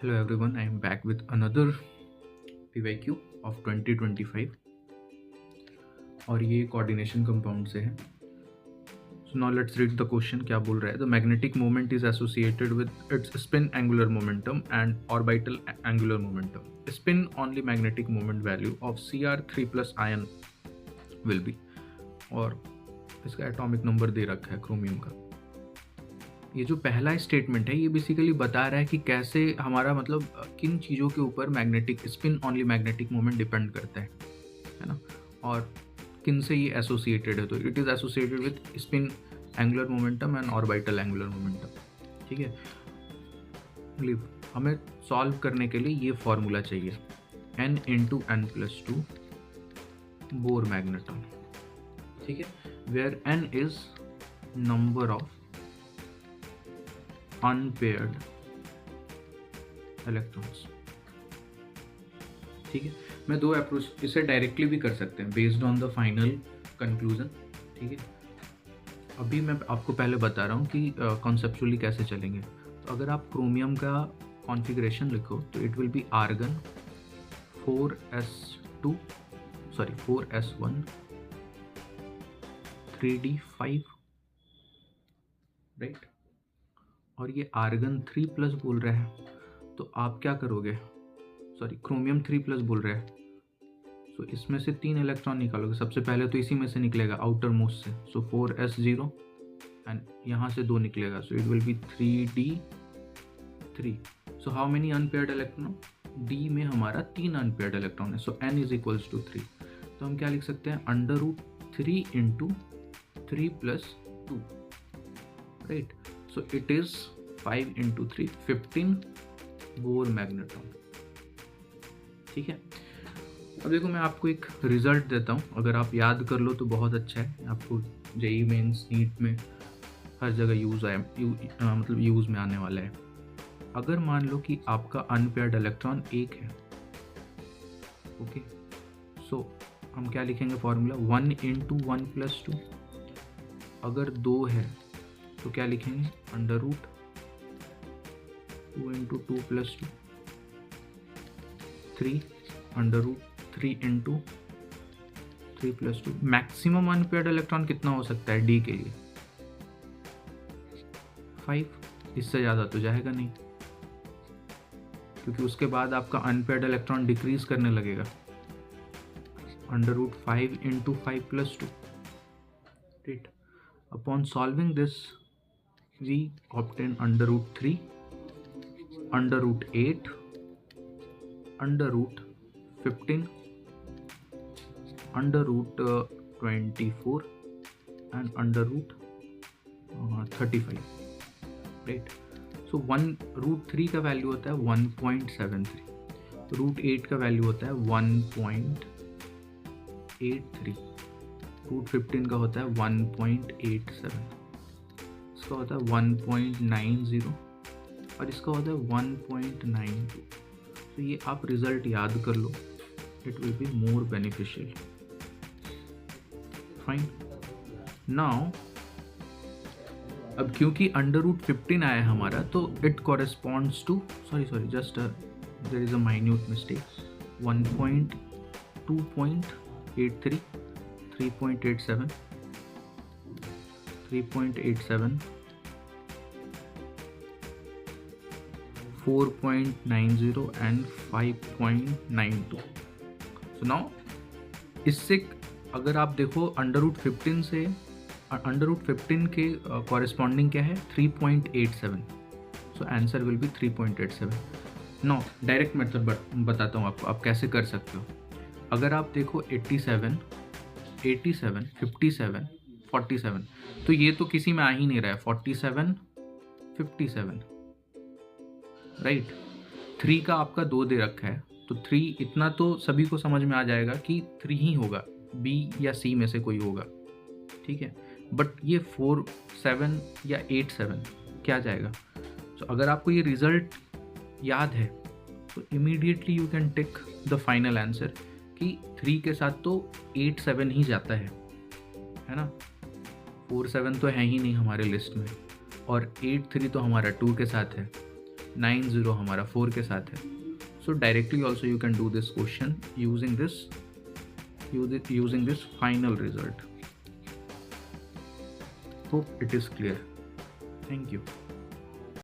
Hello everyone, I am back with another PYQ of 2025 और ये coordination compound से है. So now let's read the question. क्या बोल रहा है? The magnetic moment is associated with its spin angular momentum and orbital angular momentum. Spin only magnetic moment value of Cr3 plus ion will be. और इसका atomic number दे रखा है chromium का. ये जो पहला स्टेटमेंट है ये बेसिकली बता रहा है कि कैसे हमारा मतलब किन चीज़ों के ऊपर magnetic spin only magnetic moment depend करता है ना, और किन से ये एसोसिएटेड है. तो it is associated with spin angular momentum and orbital angular momentum. ठीक है, हमें सॉल्व करने के लिए ये फॉर्मूला चाहिए n into N plus two Bohr magneton. ठीक है, where n is number of unpaired electrons. ठीक है, मैं दो अप्रोच इसे डायरेक्टली भी कर सकते हैं based on the final conclusion. ठीक है, अभी मैं आपको पहले बता रहा हूँ कि कॉन्सेप्चुअली कैसे चलेंगे. तो अगर आप क्रोमियम का कॉन्फ़िगरेशन लिखो तो it will be argon 4s1 3d5, right. और ये आर्गन 3 प्लस बोल रहा है, तो आप क्या करोगे, क्रोमियम 3 प्लस बोल रहा है, सो इसमें से 3 इलेक्ट्रॉन निकालोगे. सबसे पहले तो इसी में से निकलेगा आउटर मोस्ट से, सो 4s0 एंड यहाँ से 2 निकलेगा, so it will B 3d3. So how many unpaired electron, D में हमारा 3 अनपेयर्ड इलेक्ट्रॉन है, सो n इज इक्वल्स टू 3. तो हम क्या लिख सकते हैं, √3 into 3 plus 2, right. So it is 5 into 3, 15 bore magneton. ठीक है, अब देखो मैं आपको एक रिजल्ट देता हूँ, अगर आप याद कर लो तो बहुत अच्छा है. आपको जेई मेंस नीट में हर जगह यूज़ में आने वाला है. अगर मान लो कि आपका अनपेयर्ड इलेक्ट्रॉन 1 है, ओके, सो हम क्या लिखेंगे फॉर्मूला, 1 इंटू 1 प्लस 2. अगर 2 है तो क्या लिखेंगे, √2 into 2 plus 2, 3 √3 into 3 plus 2. Maximum unpaired electron कितना हो सकता है डी के लिए, 5. इससे ज़्यादा तो जाएगा नहीं, क्योंकि उसके बाद आपका अनपेयर्ड इलेक्ट्रॉन डिक्रीज करने लगेगा. √5 into 5 plus 2, right. Upon solving this we obtain √3, √8, √15, √24 and √35, right. So √3 का वैल्यू होता है 1.73, √8 का वैल्यू होता है 1.83, √15 का होता है 1.87, इसका होता है 1.90 और इसका होता है 1.92. तो ये आप रिजल्ट याद कर लो, it will be more beneficial. Fine. Now अब क्योंकि √15 आया हमारा, तो it corresponds to just there is a minute mistake, 2.83, 3.87, 4.90 and 5.92. So now इससे अगर आप देखो √15 से √15 के कॉरेस्पॉन्डिंग क्या है, 3.87. So answer will be 3.87. No direct method बताता हूँ आपको, आप कैसे कर सकते हो. अगर आप देखो 87, 57, 47, तो ये तो किसी में आ ही नहीं रहा है, 47, 57, राइट. 3 का आपका 2 दे रखा है, तो 3 इतना तो सभी को समझ में आ जाएगा कि 3 ही होगा, बी या सी में से कोई होगा. ठीक है, बट ये 4, 7 या 8, 7 क्या जाएगा. तो अगर आपको ये रिजल्ट याद है तो immediately you can tick the final answer कि 3 के साथ तो 8, 7 ही जाता है ना. 4, 7 तो है ही नहीं हमारे लिस्ट में, और 8, 3 तो हमारा 2 के साथ है. 9 0 हमारा 4 के साथ है. So directly also you can do this question using this final result. Hope it is clear. Thank you.